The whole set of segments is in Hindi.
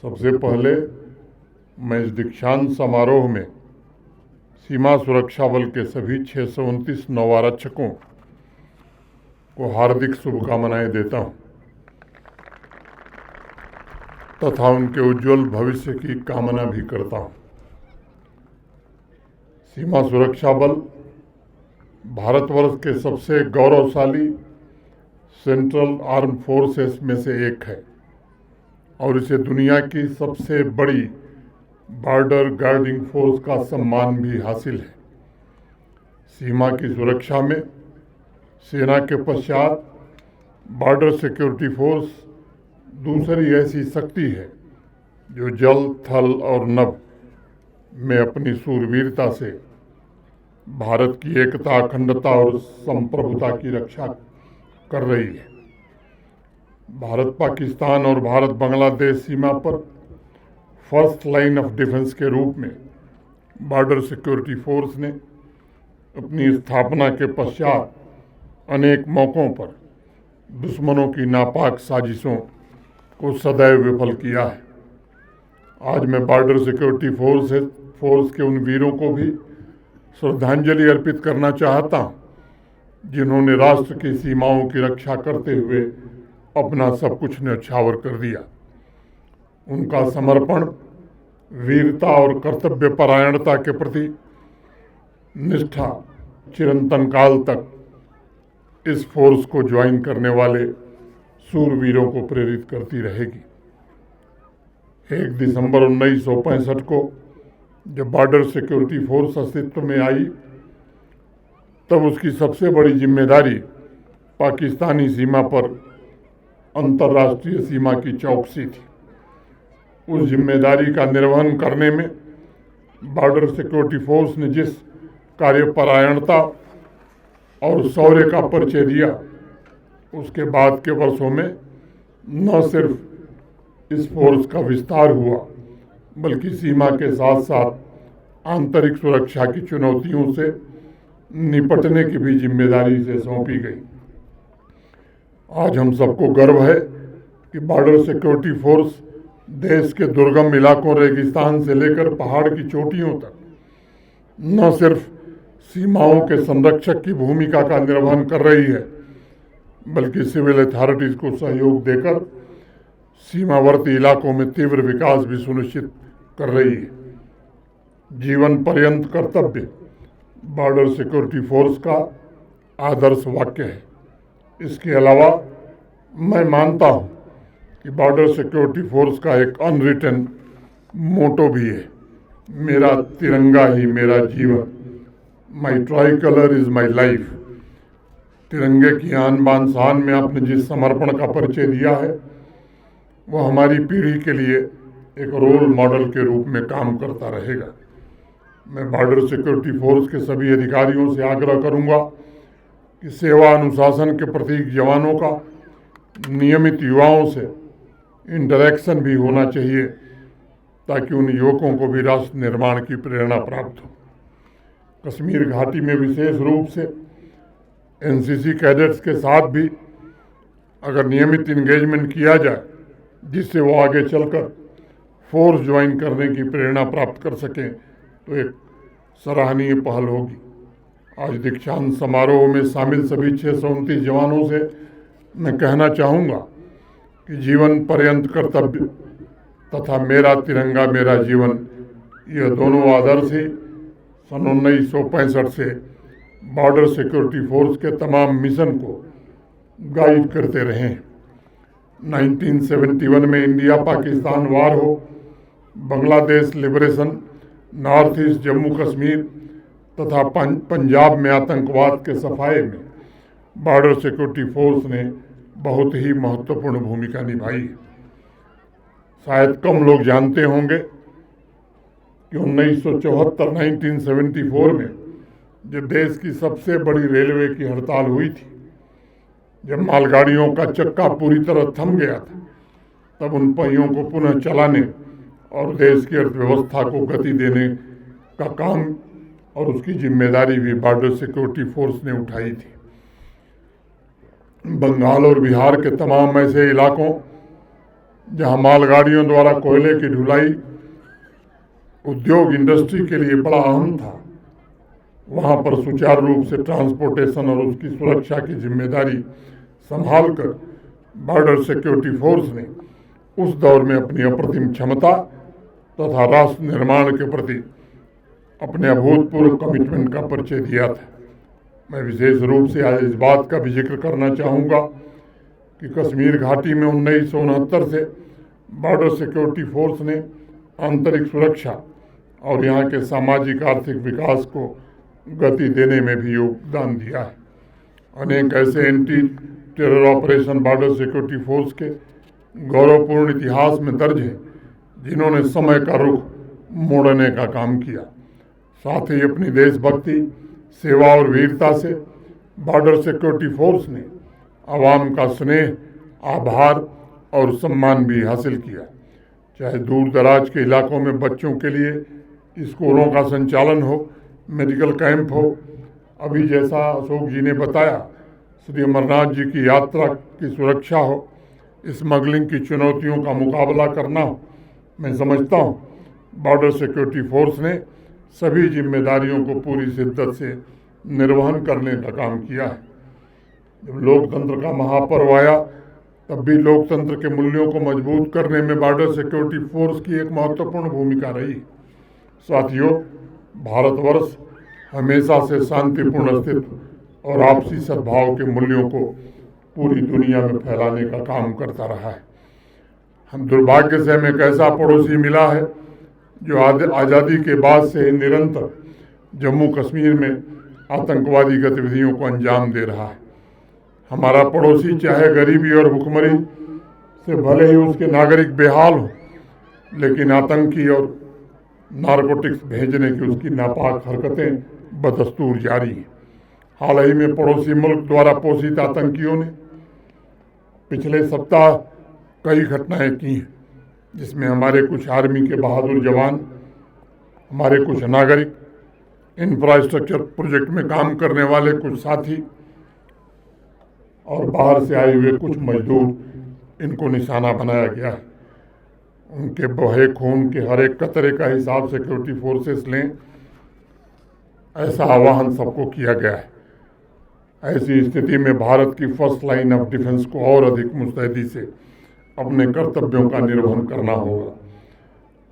सबसे पहले मैं इस दीक्षांत समारोह में सीमा सुरक्षा बल के सभी 629 नौआरक्षकों को हार्दिक शुभकामनाएं देता हूं तथा उनके उज्जवल भविष्य की कामना भी करता हूं। सीमा सुरक्षा बल भारतवर्ष के सबसे गौरवशाली सेंट्रल आर्म फोर्सेस में से एक है और इसे दुनिया की सबसे बड़ी बॉर्डर गार्डिंग फोर्स का सम्मान भी हासिल है। सीमा की सुरक्षा में सेना के पश्चात बॉर्डर सिक्योरिटी फोर्स दूसरी ऐसी शक्ति है जो जल, थल और नभ में अपनी शूरवीरता से भारत की एकता, अखंडता और संप्रभुता की रक्षा कर रही है। भारत पाकिस्तान और भारत बांग्लादेश सीमा पर फर्स्ट लाइन ऑफ डिफेंस के रूप में बॉर्डर सिक्योरिटी फोर्स ने अपनी स्थापना के पश्चात अनेक मौक़ों पर दुश्मनों की नापाक साजिशों को सदैव विफल किया है। आज मैं बॉर्डर सिक्योरिटी फोर्स के उन वीरों को भी श्रद्धांजलि अर्पित करना चाहता हूं जिन्होंने राष्ट्र की सीमाओं की रक्षा करते हुए अपना सब कुछ न्यौछावर कर दिया। उनका समर्पण, वीरता और कर्तव्य परायणता के प्रति निष्ठा चिरंतन काल तक इस फोर्स को ज्वाइन करने वाले शूरवीरों को प्रेरित करती रहेगी। 1 दिसंबर 1965 को जब बॉर्डर सिक्योरिटी फोर्स अस्तित्व में आई तब उसकी सबसे बड़ी जिम्मेदारी पाकिस्तानी सीमा पर अंतर्राष्ट्रीय सीमा की चौकसी थी। उस जिम्मेदारी का निर्वहन करने में बॉर्डर सिक्योरिटी फोर्स ने जिस कार्यपरायणता और शौर्य का परिचय दिया, उसके बाद के वर्षों में न सिर्फ इस फोर्स का विस्तार हुआ बल्कि सीमा के साथ साथ आंतरिक सुरक्षा की चुनौतियों से निपटने की भी जिम्मेदारी इसे सौंपी गई। आज हम सबको गर्व है कि बॉर्डर सिक्योरिटी फोर्स देश के दुर्गम इलाकों, रेगिस्तान से लेकर पहाड़ की चोटियों तक न सिर्फ सीमाओं के संरक्षक की भूमिका का निर्वहन कर रही है बल्कि सिविल अथॉरिटीज को सहयोग देकर सीमावर्ती इलाकों में तीव्र विकास भी सुनिश्चित कर रही है। जीवन पर्यंत कर्तव्य बॉर्डर सिक्योरिटी फोर्स का आदर्श वाक्य है। इसके अलावा मैं मानता हूं कि बॉर्डर सिक्योरिटी फोर्स का एक अनरिटन मोटो भी है, मेरा तिरंगा ही मेरा जीवन, my tricolour is my life. तिरंगे की आन बान शान में आपने जिस समर्पण का परिचय दिया है वह हमारी पीढ़ी के लिए एक रोल मॉडल के रूप में काम करता रहेगा। मैं बॉर्डर सिक्योरिटी फोर्स के सभी अधिकारियों से आग्रह करूंगा कि सेवा अनुशासन के प्रतीक जवानों का नियमित युवाओं से इंटरेक्शन भी होना चाहिए ताकि उन युवकों को भी राष्ट्र निर्माण की प्रेरणा प्राप्त हो। कश्मीर घाटी में विशेष रूप से एनसीसी कैडेट्स के साथ भी अगर नियमित इंगेजमेंट किया जाए जिससे वो आगे चलकर फोर्स ज्वाइन करने की प्रेरणा प्राप्त कर सकें तो एक सराहनीय पहल होगी। आज दीक्षांत समारोह में शामिल सभी 629 जवानों से मैं कहना चाहूँगा कि जीवन पर्यंत कर्तव्य तथा मेरा तिरंगा मेरा जीवन, यह दोनों आदर्श ही सन 1965 से बॉर्डर सिक्योरिटी फोर्स के तमाम मिशन को गाइड करते रहे हैं। 1971 में इंडिया पाकिस्तान वार हो, Bangladesh liberation, north east Jammu Kashmir तथा पंजाब में आतंकवाद के सफाए में बॉर्डर सिक्योरिटी फोर्स ने बहुत ही महत्वपूर्ण भूमिका निभाई है। शायद कम लोग जानते होंगे कि 1974 में जब देश की सबसे बड़ी रेलवे की हड़ताल हुई थी, जब मालगाड़ियों का चक्का पूरी तरह थम गया था, तब उन पहियों को पुनः चलाने और देश की अर्थव्यवस्था को गति देने का काम और उसकी जिम्मेदारी भी बॉर्डर सिक्योरिटी फोर्स ने उठाई थी। बंगाल और बिहार के तमाम ऐसे इलाकों जहां मालगाड़ियों द्वारा कोयले की ढुलाई उद्योग इंडस्ट्री के लिए बड़ा अहम था, वहां पर सुचारू रूप से ट्रांसपोर्टेशन और उसकी सुरक्षा की जिम्मेदारी संभालकर बॉर्डर सिक्योरिटी फोर्स ने उस दौर में अपनी अप्रतिम क्षमता तथा राष्ट्र निर्माण के प्रति अपने अभूतपूर्व कमिटमेंट का परिचय दिया था। मैं विशेष रूप से आज इस बात का भी जिक्र करना चाहूँगा कि कश्मीर घाटी में 1969 से बॉर्डर सिक्योरिटी फोर्स ने आंतरिक सुरक्षा और यहाँ के सामाजिक आर्थिक विकास को गति देने में भी योगदान दिया है। अनेक ऐसे anti terror operation border security force के गौरवपूर्ण इतिहास में दर्ज है, जिन्होंने समय का रुख मोड़ने का काम किया। साथ ही अपनी देशभक्ति, सेवा और वीरता से बॉर्डर सिक्योरिटी फोर्स ने आवाम का स्नेह, आभार और सम्मान भी हासिल किया। चाहे दूर दराज के इलाकों में बच्चों के लिए स्कूलों का संचालन हो, मेडिकल कैंप हो, अभी जैसा अशोक जी ने बताया श्री अमरनाथ जी की यात्रा की सुरक्षा हो, स्मगलिंग की चुनौतियों का मुकाबला करना हो, मैं समझता हूँ बॉर्डर सिक्योरिटी फोर्स ने सभी जिम्मेदारियों को पूरी शिद्दत से निर्वहन करने का काम किया है। जब लोकतंत्र का महापर्व आया तब भी लोकतंत्र के मूल्यों को मजबूत करने में बॉर्डर सिक्योरिटी फोर्स की एक महत्वपूर्ण भूमिका रही। साथियों, भारतवर्ष हमेशा से शांतिपूर्ण अस्तित्व और आपसी सद्भाव के मूल्यों को पूरी दुनिया में फैलाने का काम करता रहा है। हम दुर्भाग्य से हमें एक ऐसा पड़ोसी मिला है जो आज़ादी के बाद से निरंतर जम्मू कश्मीर में आतंकवादी गतिविधियों को अंजाम दे रहा है। हमारा पड़ोसी चाहे गरीबी और भुखमरी से भले ही उसके नागरिक बेहाल हों, लेकिन आतंकी और नारकोटिक्स भेजने की उसकी नापाक हरकतें बदस्तूर जारी हैं। हाल ही में पड़ोसी मुल्क द्वारा पोषित आतंकियों ने पिछले सप्ताह कई घटनाएं की हैं, जिसमें हमारे कुछ आर्मी के बहादुर जवान, हमारे कुछ नागरिक, इंफ्रास्ट्रक्चर प्रोजेक्ट में काम करने वाले कुछ साथी और बाहर से आए हुए कुछ मजदूर, इनको निशाना बनाया गया है। उनके बहे खून के हर एक कतरे का हिसाब सिक्योरिटी फोर्सेस लें, ऐसा आह्वान सबको किया गया है। ऐसी स्थिति में भारत की फर्स्ट लाइन ऑफ डिफेंस को और अधिक मुस्तैदी से अपने कर्तव्यों का निर्वहन करना होगा।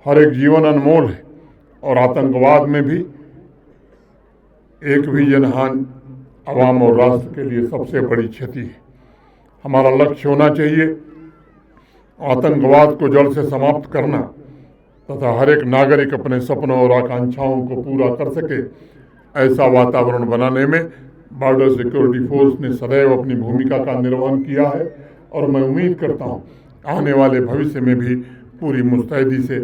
हर एक जीवन अनमोल है और आतंकवाद में भी एक भी जनहानि आवाम और राष्ट्र के लिए सबसे बड़ी क्षति है। हमारा लक्ष्य होना चाहिए आतंकवाद को जड़ से समाप्त करना तथा हर एक नागरिक अपने सपनों और आकांक्षाओं को पूरा कर सके, ऐसा वातावरण बनाने में बॉर्डर सिक्योरिटी फोर्स ने सदैव अपनी भूमिका का निर्वहन किया है और मैं उम्मीद करता हूँ आने वाले भविष्य में भी पूरी मुस्तैदी से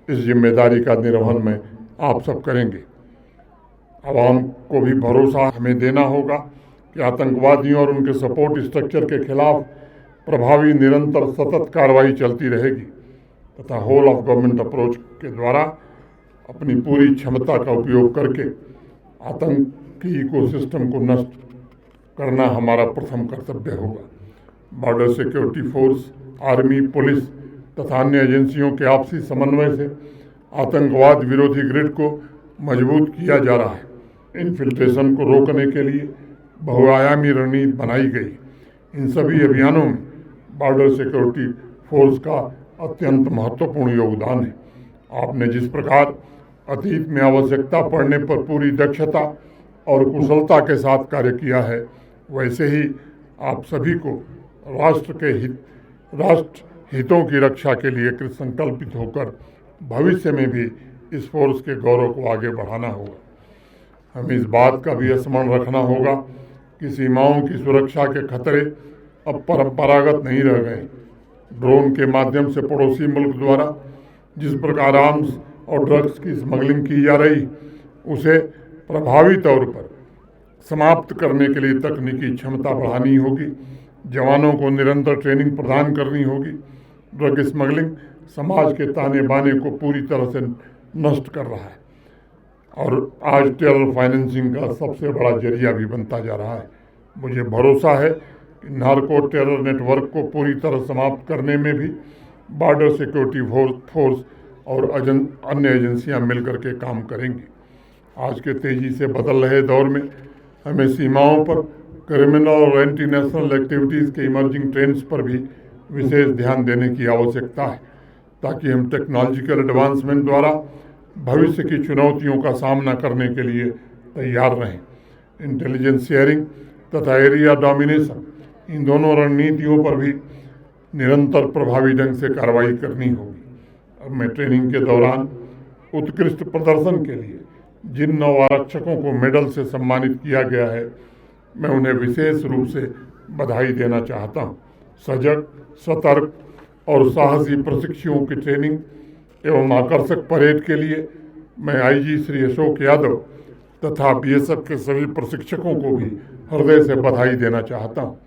इस जिम्मेदारी का निर्वहन में आप सब करेंगे। आवाम को भी भरोसा हमें देना होगा कि आतंकवादियों और उनके सपोर्ट स्ट्रक्चर के खिलाफ प्रभावी, निरंतर, सतत कार्रवाई चलती रहेगी तथा होल ऑफ गवर्नमेंट अप्रोच के द्वारा अपनी पूरी क्षमता का उपयोग करके आतंकी इकोसिस्टम को नष्ट करना हमारा प्रथम कर्तव्य होगा। Border security force, army, police तथा अन्य एजेंसियों के आपसी समन्वय से आतंकवाद विरोधी ग्रिड को मजबूत किया जा रहा है। इन्फिल्ट्रेशन को रोकने के लिए बहुआयामी रणनीति बनाई गई। इन सभी अभियानों में बॉर्डर सिक्योरिटी फोर्स का अत्यंत महत्वपूर्ण योगदान है। आपने जिस प्रकार अतीत में आवश्यकता पड़ने पर पूरी दक्षता और कुशलता के साथ कार्य किया है, वैसे ही आप सभी को राष्ट्र हितों की रक्षा के लिए कृतसंकल्पित होकर भविष्य में भी इस फोर्स के गौरव को आगे बढ़ाना होगा। हमें इस बात का भी स्मरण रखना होगा कि सीमाओं की सुरक्षा के खतरे अब परंपरागत नहीं रह गए। ड्रोन के माध्यम से पड़ोसी मुल्क द्वारा जिस प्रकार आर्म्स और ड्रग्स की स्मगलिंग की जा रही, उसे प्रभावी तौर पर समाप्त करने के लिए तकनीकी क्षमता बढ़ानी होगी। जवानों को निरंतर ट्रेनिंग प्रदान करनी होगी। ड्रग स्मगलिंग समाज के ताने बाने को पूरी तरह से नष्ट कर रहा है और आज टेरर फाइनेंसिंग का सबसे बड़ा जरिया भी बनता जा रहा है। मुझे भरोसा है कि नार्को टेरर नेटवर्क को पूरी तरह समाप्त करने में भी बॉर्डर सिक्योरिटी फोर्स और अन्य एजेंसियां मिलकर के काम करेंगी। आज के तेजी से बदल रहे दौर में हमें सीमाओं पर क्रिमिनल और एंटी नेशनल एक्टिविटीज़ के इमर्जिंग ट्रेंड्स पर भी विशेष ध्यान देने की आवश्यकता है, ताकि हम टेक्नोलॉजिकल एडवांसमेंट द्वारा भविष्य की चुनौतियों का सामना करने के लिए तैयार रहें। इंटेलिजेंस शेयरिंग तथा एरिया डोमिनेशन, इन दोनों रणनीतियों पर भी निरंतर प्रभावी ढंग से कार्रवाई करनी होगी। और मैं ट्रेनिंग के दौरान उत्कृष्ट प्रदर्शन के लिए जिन नौ आरक्षकों को मेडल से सम्मानित किया गया है, मैं उन्हें विशेष रूप से बधाई देना चाहता हूँ। सजग, सतर्क और साहसी प्रशिक्षुओं की ट्रेनिंग एवं आकर्षक परेड के लिए मैं आईजी श्री अशोक यादव तथा बीएसएफ के सभी प्रशिक्षकों को भी हृदय से बधाई देना चाहता हूँ।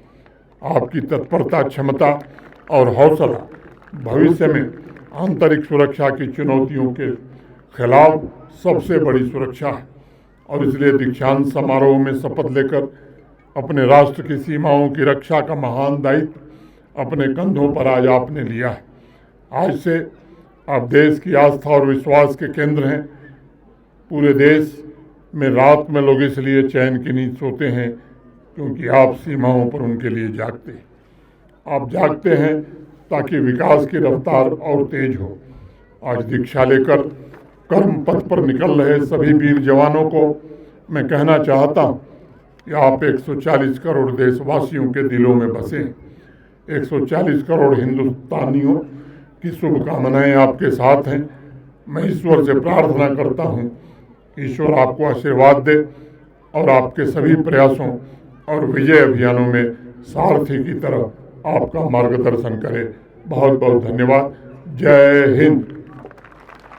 आपकी तत्परता, क्षमता और हौसला भविष्य में आंतरिक सुरक्षा की चुनौतियों के खिलाफ सबसे बड़ी सुरक्षा है, और इसलिए दीक्षांत समारोह में शपथ लेकर अपने राष्ट्र की सीमाओं की रक्षा का महान दायित्व अपने कंधों पर आज आपने लिया है। आज से आप देश की आस्था और विश्वास के केंद्र हैं। पूरे देश में रात में लोग इसलिए चैन की नींद सोते हैं क्योंकि आप सीमाओं पर उनके लिए जागते हैं। आप जागते हैं ताकि विकास की रफ्तार और तेज हो। आज दीक्षा लेकर कर्म पथ पर निकल रहे सभी वीर जवानों को मैं कहना चाहता हूँ कि आप 140 करोड़ देशवासियों के दिलों में बसे। 140 करोड़ हिंदुस्तानियों की शुभकामनाएं आपके साथ हैं। मैं ईश्वर से प्रार्थना करता हूँ, ईश्वर आपको आशीर्वाद दे और आपके सभी प्रयासों और विजय अभियानों में सारथी की तरह आपका मार्गदर्शन करे। बहुत बहुत धन्यवाद। जय हिंद।